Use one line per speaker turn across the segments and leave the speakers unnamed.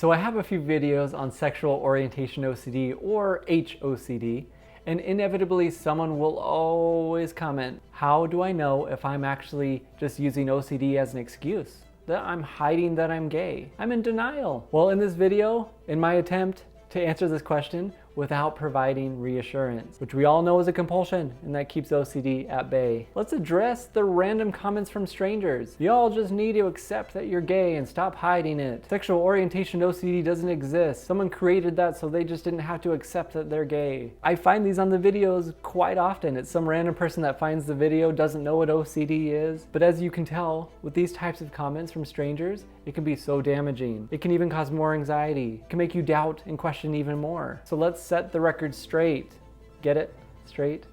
So I have a few videos on sexual orientation OCD or HOCD, and inevitably someone will always comment, how do I know if I'm actually just using OCD as an excuse? That I'm hiding that I'm gay. I'm in denial. Well, in this video, in my attempt to answer this question without providing reassurance, which we all know is a compulsion and that keeps OCD at bay. Let's address the random comments from strangers. Y'all just need to accept that you're gay and stop hiding it. Sexual orientation OCD doesn't exist. Someone created that so they just didn't have to accept that they're gay. I find these on the videos quite often. It's some random person that finds the video, doesn't know what OCD is. But as you can tell, with these types of comments from strangers, it can be so damaging. It can even cause more anxiety. It can make you doubt and question even more. So let's set the record straight. Get it? Straight?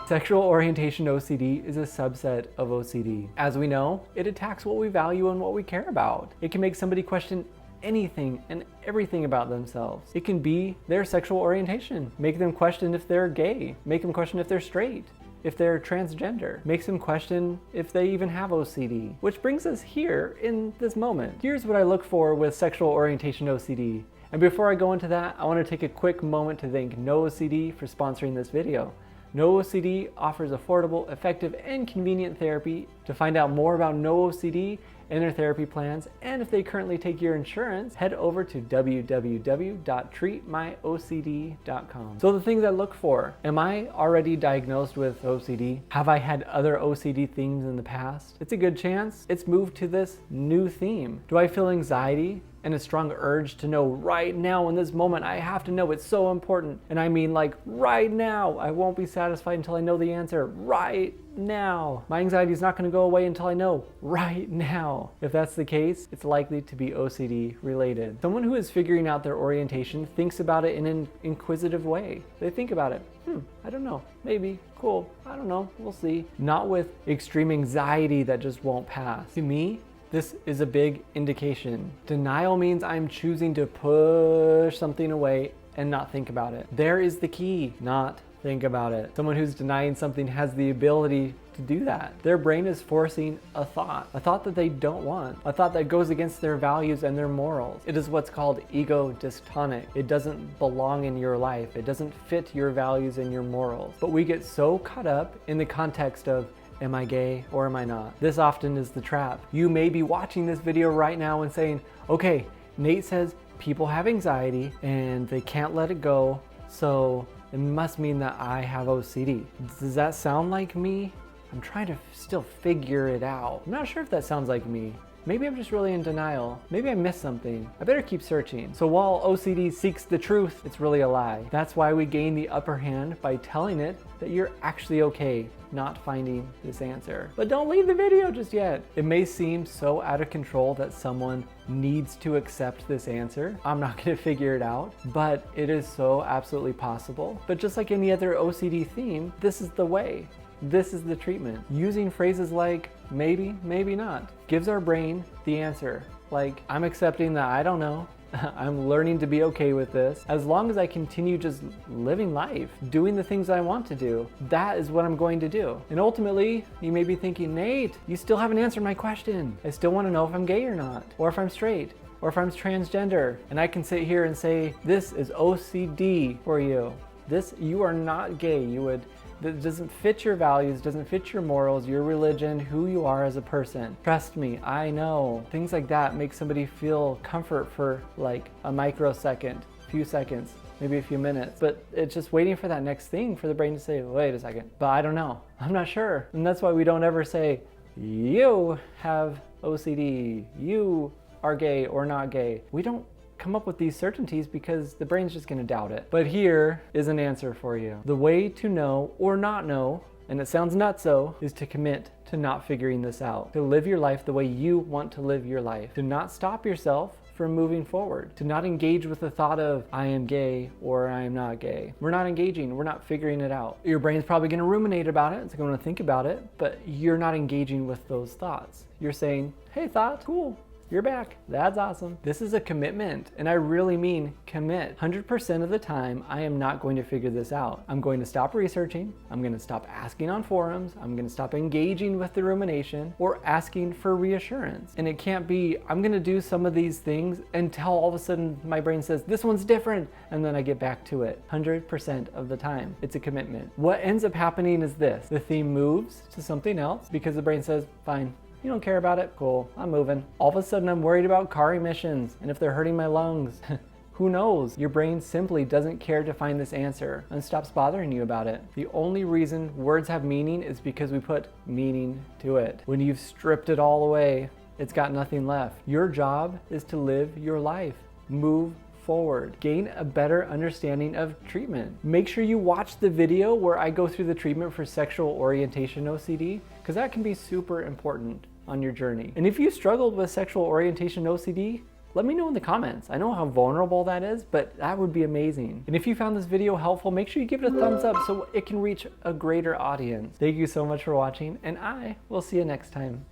Sexual orientation OCD is a subset of OCD. As we know, it attacks what we value and what we care about. It can make somebody question anything and everything about themselves. It can be their sexual orientation, make them question if they're gay, make them question if they're straight, if they're transgender, makes them question if they even have OCD. Which brings us here in this moment. Here's what I look for with sexual orientation OCD. And before I go into that, I want to take a quick moment to thank No OCD for sponsoring this video. No OCD offers affordable, effective, and convenient therapy. To find out more about No OCD and their therapy plans, and if they currently take your insurance, head over to www.treatmyocd.com. So the things I look for: am I already diagnosed with OCD? Have I had other OCD themes in the past? It's a good chance it's moved to this new theme. Do I feel anxiety and a strong urge to know right now in this moment? I have to know, it's so important. And I mean like right now. I won't be satisfied until I know the answer right now. My anxiety is not going to go away until I know right now. If that's the case, it's likely to be OCD related. Someone who is figuring out their orientation thinks about it in an inquisitive way. They think about it. I don't know, maybe, cool, I don't know, we'll see. Not with extreme anxiety that just won't pass. To me, this is a big indication. Denial means I'm choosing to push something away and not think about it. There is the key, not think about it. Someone who's denying something has the ability to do that. Their brain is forcing a thought that they don't want, a thought that goes against their values and their morals. It is what's called ego dystonic. It doesn't belong in your life. It doesn't fit your values and your morals. But we get so caught up in the context of, am I gay or am I not? This often is the trap. You may be watching this video right now and saying, okay, Nate says people have anxiety and they can't let it go, so it must mean that I have OCD. Does that sound like me? I'm trying to still figure it out. I'm not sure if that sounds like me. Maybe I'm just really in denial. Maybe I missed something. I better keep searching. So while OCD seeks the truth, it's really a lie. That's why we gain the upper hand by telling it that you're actually okay not finding this answer. But don't leave the video just yet. It may seem so out of control that someone needs to accept this answer. I'm not gonna figure it out, but it is so absolutely possible. But just like any other OCD theme, this is the way. This is the treatment. Using phrases like maybe, maybe not gives our brain the answer. Like, I'm accepting that I don't know. I'm learning to be okay with this. As long as I continue just living life, doing the things I want to do, that is what I'm going to do. And ultimately, you may be thinking, Nate, you still haven't answered my question. I still want to know if I'm gay or not, or if I'm straight, or if I'm transgender. And I can sit here and say, this is OCD for you. You are not gay. That doesn't fit your values, doesn't fit your morals, your religion, who you are as a person. Trust me, I know. Things like that make somebody feel comfort for like a microsecond, a few seconds, maybe a few minutes. But it's just waiting for that next thing for the brain to say, wait a second, but I don't know. I'm not sure. And that's why we don't ever say, you have OCD, you are gay or not gay. We don't come up with these certainties because the brain's just gonna doubt it. But here is an answer for you. The way to know or not know, and it sounds nutso, is to commit to not figuring this out. To live your life the way you want to live your life. To not stop yourself from moving forward. To not engage with the thought of, I am gay or I am not gay. We're not engaging, we're not figuring it out. Your brain's probably gonna ruminate about it, it's gonna think about it, but you're not engaging with those thoughts. You're saying, hey thought, cool. you're back. That's awesome. This is a commitment, and I really mean commit. 100% of the time, I am not going to figure this out. I'm going to stop researching. I'm going to stop asking on forums. I'm going to stop engaging with the rumination or asking for reassurance. And it can't be, I'm going to do some of these things until all of a sudden my brain says, this one's different, and then I get back to it. 100% of the time, it's a commitment. What ends up happening is this. The theme moves to something else because the brain says, fine, you don't care about it? Cool, I'm moving. All of a sudden I'm worried about car emissions and if they're hurting my lungs. Who knows? Your brain simply doesn't care to find this answer and stops bothering you about it. The only reason words have meaning is because we put meaning to it. When you've stripped it all away, it's got nothing left. Your job is to live your life. Move forward. Gain a better understanding of treatment. Make sure you watch the video where I go through the treatment for sexual orientation OCD, because that can be super important on your journey. And if you struggled with sexual orientation OCD, let me know in the comments. I know how vulnerable that is, but that would be amazing. And if you found this video helpful, make sure you give it a thumbs up so it can reach a greater audience. Thank you so much for watching, and I will see you next time.